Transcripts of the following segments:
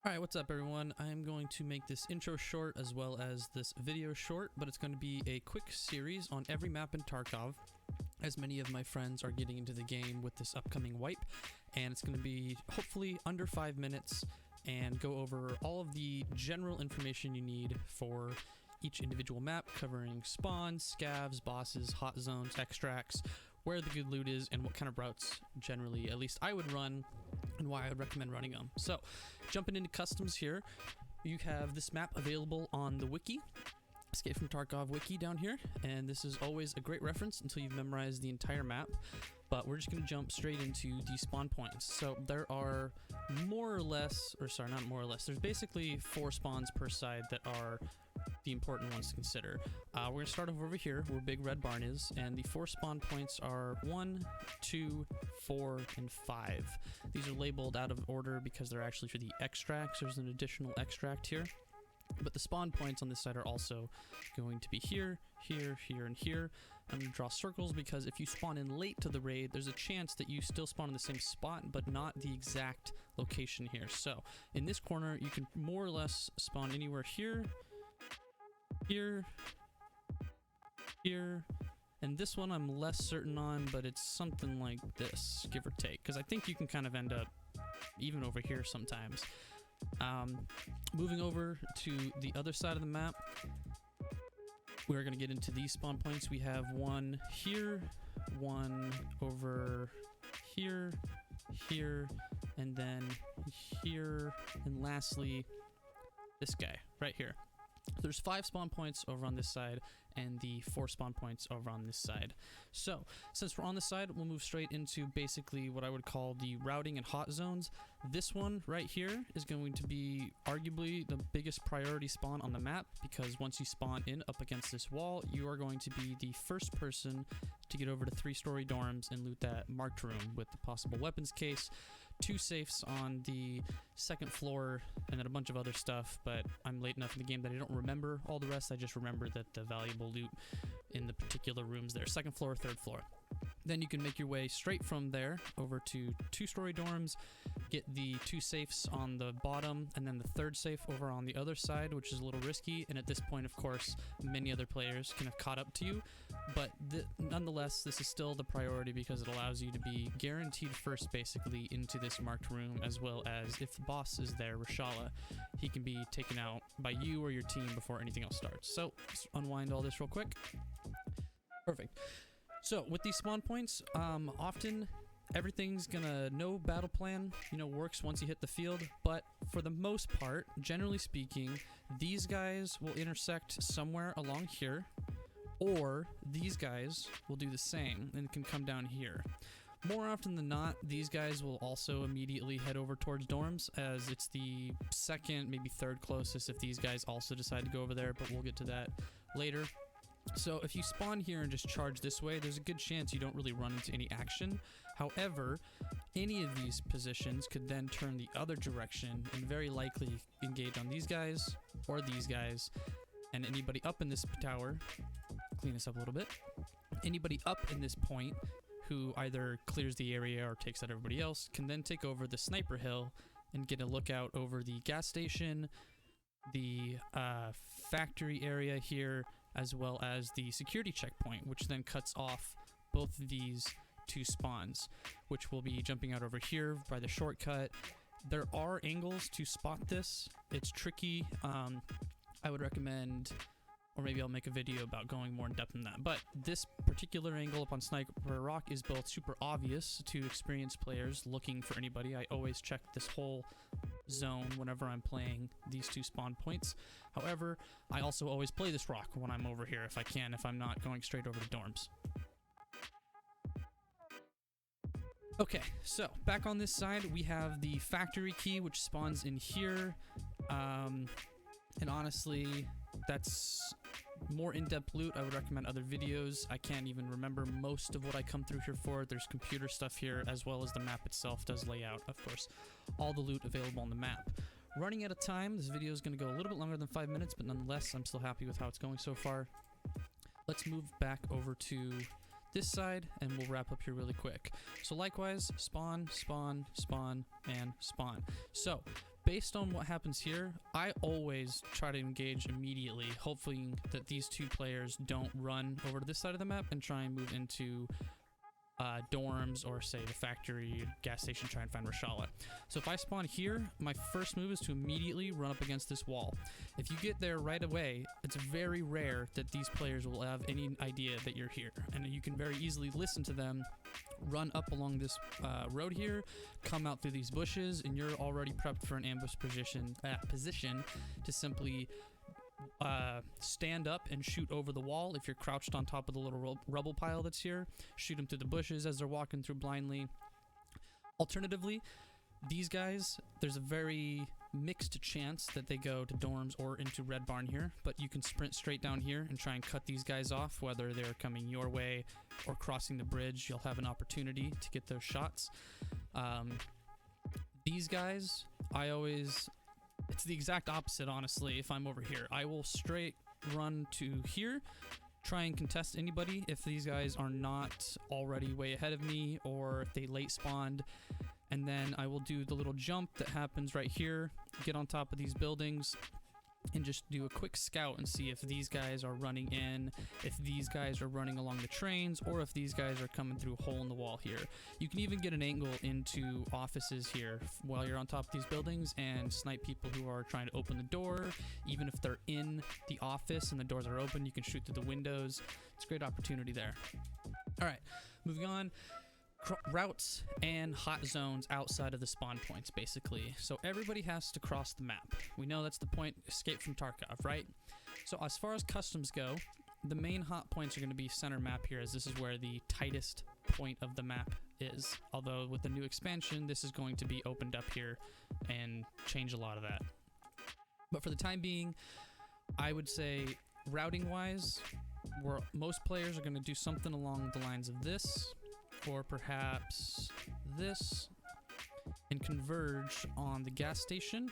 Alright, what's up everyone? I'm going to make this intro short as well as this video short, but it's going to be a quick series on every map in Tarkov, as many of my friends are getting into the game with this upcoming wipe, and it's going to be hopefully under 5 minutes and go over all of the general information you need for each individual map, covering spawns, scavs, bosses, hot zones, extracts, where the good loot is, and what kind of routes generally, at least I would run, and why I would recommend running them. So, jumping into customs here, you have this map available on the wiki, Escape from Tarkov wiki down here, and this is always a great reference until you've memorized the entire map, but we're just going to jump straight into the spawn points. So there are more or less, or sorry, not more or less, there's basically 4 spawns per side that are the important ones to consider. We're going to start over here where Big Red Barn is, and the 4 spawn points are 1, 2, 4, and 5. These are labeled out of order because they're actually for the extracts. There's an additional extract here. But the spawn points on this side are also going to be here, here, here, and here. I'm going to draw circles because if you spawn in late to the raid, there's a chance that you still spawn in the same spot, but not the exact location here. So in this corner, you can more or less spawn anywhere here, here, here, and this one I'm less certain on, but it's something like this, give or take, because I think you can kind of end up even over here sometimes. Moving over to the other side of the map, we're going to get into these spawn points. We have one here, one over here, here, and then here, and lastly, this guy right here. So there's 5 spawn points over on this side and the 4 spawn points over on this side. So since we're on this side, we'll move straight into basically what I would call the routing and hot zones. This one right here is going to be arguably the biggest priority spawn on the map, because once you spawn in up against this wall, you are going to be the first person to get over to 3-story dorms and loot that marked room with the possible weapons case, 2 safes on the 2nd floor, and then a bunch of other stuff, but I'm late enough in the game that I don't remember all the rest. I just remember that the valuable loot in the particular rooms there, 2nd floor, 3rd floor. Then you can make your way straight from there over to 2-story dorms, get the 2 safes on the bottom, and then the 3rd safe over on the other side, which is a little risky, and at this point, of course, many other players can have caught up to you, but nonetheless, this is still the priority because it allows you to be guaranteed first, basically, into this marked room, as well as if the boss is there, Rashala, he can be taken out by you or your team before anything else starts. So, let's unwind all this real quick. Perfect. So, with these spawn points, often everything's gonna, no battle plan, works once you hit the field, but for the most part, generally speaking, these guys will intersect somewhere along here, or these guys will do the same and can come down here. More often than not, these guys will also immediately head over towards dorms, as it's the 2nd, maybe 3rd closest if these guys also decide to go over there, but we'll get to that later. So if you spawn here and just charge this way, there's a good chance you don't really run into any action. However, any of these positions could then turn the other direction and very likely engage on these guys or these guys, and anybody up in this tower, clean this up a little bit, anybody up in this point who either clears the area or takes out everybody else can then take over the sniper hill and get a lookout over the gas station, the factory area here, as well as the security checkpoint, which then cuts off both of these 2 spawns, which will be jumping out over here by the shortcut. There are angles to spot this. It's tricky. I would recommend, or maybe I'll make a video about going more in depth in that, but this particular angle up on Sniper Rock is both super obvious to experienced players looking for anybody. I always check this whole zone whenever I'm playing these 2 spawn points. However, I also always play this rock when I'm over here if I can, if I'm not going straight over to dorms. Okay, so back on this side, we have the factory key, which spawns in here. And honestly, that's more in-depth loot. I would recommend other videos. I can't even remember most of what I come through here for. There's computer stuff here, as well as the map itself does lay out, of course, all the loot available on the map. Running out of time, this video is going to go a little bit longer than 5 minutes, but nonetheless, I'm still happy with how it's going so far. Let's move back over to this side, and we'll wrap up here really quick. So likewise, spawn, spawn, spawn, and spawn. So based on what happens here, I always try to engage immediately, hoping that these two players don't run over to this side of the map and try and move into dorms or say the factory, gas station, try and find Rashala. So if I spawn here, my first move is to immediately run up against this wall. If you get there right away, it's very rare that these players will have any idea that you're here, and you can very easily listen to them run up along this road here, come out through these bushes, and you're already prepped for an ambush position to simply stand up and shoot over the wall. If you're crouched on top of the little rubble pile that's here, shoot them through the bushes as they're walking through blindly. Alternatively, these guys, there's a very mixed chance that they go to dorms or into Red Barn here, but you can sprint straight down here and try and cut these guys off, whether they're coming your way or crossing the bridge. You'll have an opportunity to get those shots. These guys, it's the exact opposite, honestly. If I'm over here, I will straight run to here, try and contest anybody if these guys are not already way ahead of me or if they late spawned. And then I will do the little jump that happens right here, get on top of these buildings, and just do a quick scout and see if these guys are running in, if these guys are running along the trains, or if these guys are coming through a hole in the wall here. You can even get an angle into offices here while you're on top of these buildings and snipe people who are trying to open the door. Even if they're in the office and the doors are open, you can shoot through the windows. It's a great opportunity there. All right, moving on. Routes and hot zones outside of the spawn points, basically. So everybody has to cross the map. We know that's the point, escape from Tarkov, right? So as far as customs go, the main hot points are going to be center map here, as this is where the tightest point of the map is. Although with the new expansion, this is going to be opened up here and change a lot of that. But for the time being, I would say routing wise, where most players are going to do something along the lines of this, or perhaps this, and converge on the gas station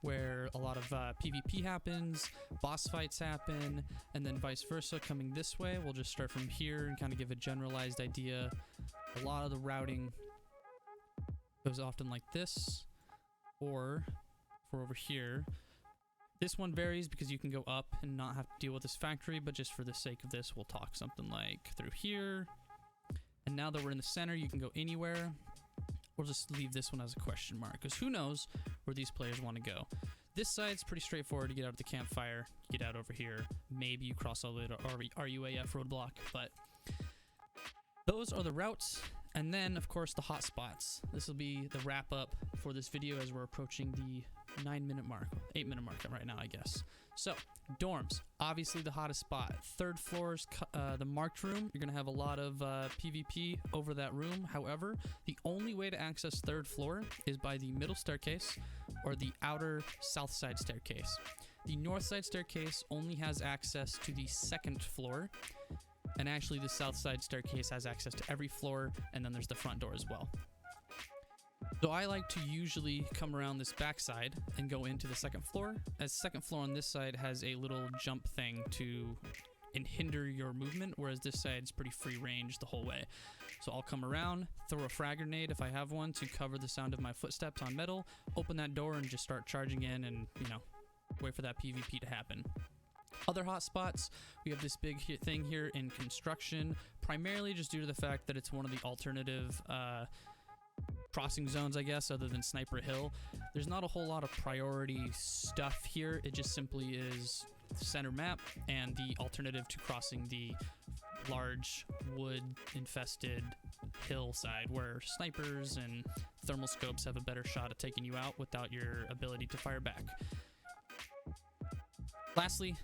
where a lot of PvP happens, boss fights happen, and then vice versa coming this way. We'll just start from here and kind of give a generalized idea. A lot of the routing goes often like this, or for over here. This one varies because you can go up and not have to deal with this factory, but just for the sake of this, we'll talk something like through here. And now that we're in the center, you can go anywhere. We'll just leave this one as a question mark, because who knows where these players want to go. This side's pretty straightforward to get out of the campfire, get out over here. Maybe you cross all the way to RUAF roadblock, but those are the routes. And then, of course, the hot spots. This will be the wrap up for this video as we're approaching the 9-minute mark, 8-minute mark right now, I guess. So, dorms, obviously the hottest spot. Third floor is the marked room. You're going to have a lot of PvP over that room. However, the only way to access third floor is by the middle staircase or the outer south side staircase. The north side staircase only has access to the second floor. And actually, the south side staircase has access to every floor, and then there's the front door as well. So I like to usually come around this back side and go into the second floor, as second floor on this side has a little jump thing to hinder your movement, whereas this side's pretty free range the whole way. So I'll come around, throw a frag grenade if I have one to cover the sound of my footsteps on metal, open that door and just start charging in and, wait for that PvP to happen. Other hotspots, we have this big thing here in construction, primarily just due to the fact that it's one of the alternative crossing zones, I guess, other than Sniper Hill. There's not a whole lot of priority stuff here. It just simply is center map and the alternative to crossing the large wood-infested hillside where snipers and thermal scopes have a better shot at taking you out without your ability to fire back. Lastly,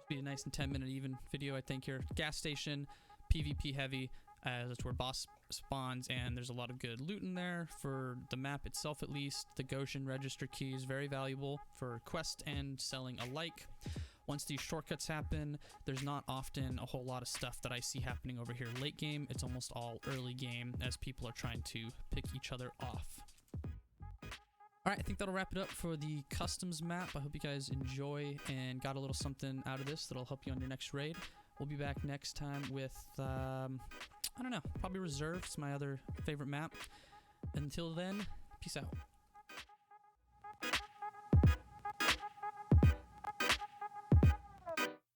be a nice and 10-minute even video, I think, here. Gas station, PvP heavy, as that's where boss spawns, and there's a lot of good loot in there for the map itself, at least. The Goshen register key is very valuable for quest and selling alike. Once these shortcuts happen, there's not often a whole lot of stuff that I see happening over here late game. It's almost all early game as people are trying to pick each other off. Alright, I think that'll wrap it up for the customs map. I hope you guys enjoy and got a little something out of this that'll help you on your next raid. We'll be back next time with, I don't know, probably Reserve. It's my other favorite map. Until then, peace out.